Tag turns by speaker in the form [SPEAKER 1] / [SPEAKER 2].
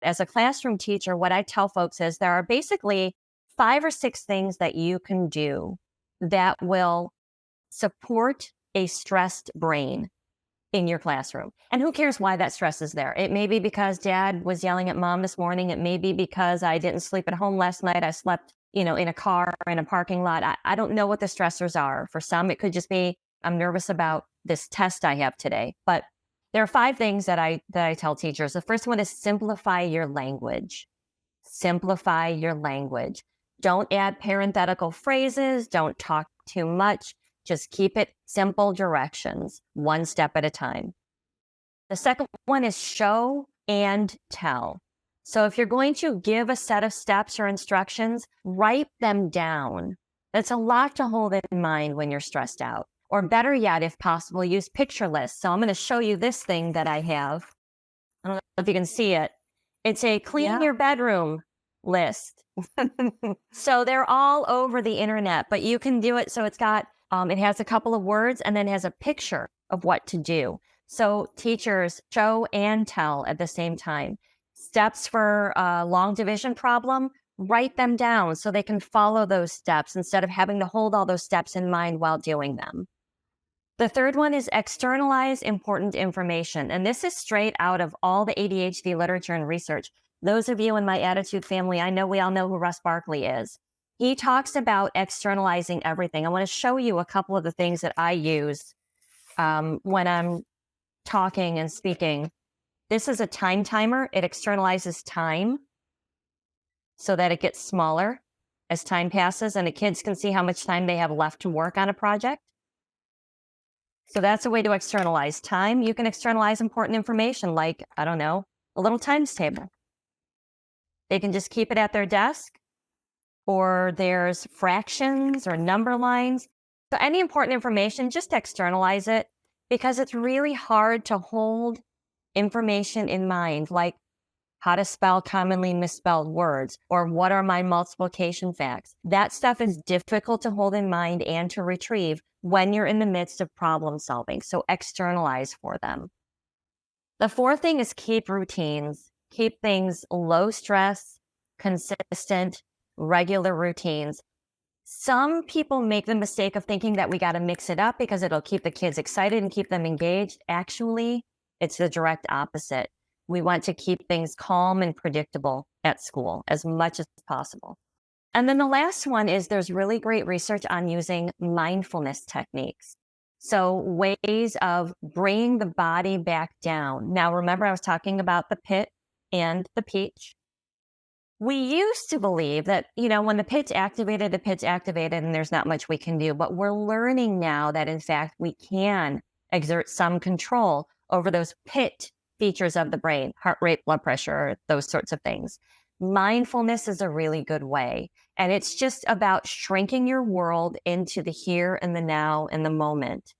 [SPEAKER 1] As a classroom teacher, what I tell folks is there are basically 5 or 6 things that you can do that will support a stressed brain in your classroom. And who cares why that stress is there? It may be because dad was yelling at mom this morning. It may be because I didn't sleep at home last night. I slept, in a car or in a parking lot. I don't know what the stressors are. For some, it could just be, I'm nervous about this test I have today. But there are 5 things that I tell teachers. The first one is simplify your language. Simplify your language. Don't add parenthetical phrases. Don't talk too much. Just keep it simple directions, one step at a time. The second one is show and tell. So if you're going to give a set of steps or instructions, write them down. That's a lot to hold in mind when you're stressed out. Or better yet, if possible, use picture lists. So I'm going to show you this thing that I have. I don't know if you can see it. It's a clean your bedroom list. So they're all over the internet, but you can do it. So it's got, it has a couple of words and then has a picture of what to do. So teachers show and tell at the same time. Steps for a long division problem, write them down so they can follow those steps instead of having to hold all those steps in mind while doing them. The third one is externalize important information. And this is straight out of all the ADHD literature and research. Those of you in my Attitude family, I know we all know who Russ Barkley is. He talks about externalizing everything. I want to show you a couple of the things that I use when I'm talking and speaking. This is a time timer. It externalizes time so that it gets smaller as time passes and the kids can see how much time they have left to work on a project. So that's a way to externalize time. You can externalize important information like, I don't know, a little times table. They can just keep it at their desk, or there's fractions or number lines. So any important information, just externalize it because it's really hard to hold information in mind, like how to spell commonly misspelled words, or what are my multiplication facts. That stuff is difficult to hold in mind and to retrieve when you're in the midst of problem solving. So externalize for them. The fourth thing is keep routines. Keep things low stress, consistent, regular routines. Some people make the mistake of thinking that we got to mix it up because it'll keep the kids excited and keep them engaged. Actually, it's the direct opposite. We want to keep things calm and predictable at school as much as possible. And then the last one is there's really great research on using mindfulness techniques. So ways of bringing the body back down. Now, remember I was talking about the pit and the peach. We used to believe that, when the pit's activated and there's not much we can do. But we're learning now that, in fact, we can exert some control over those pit features of the brain, heart rate, blood pressure, those sorts of things. Mindfulness is a really good way. And it's just about shrinking your world into the here and the now and the moment.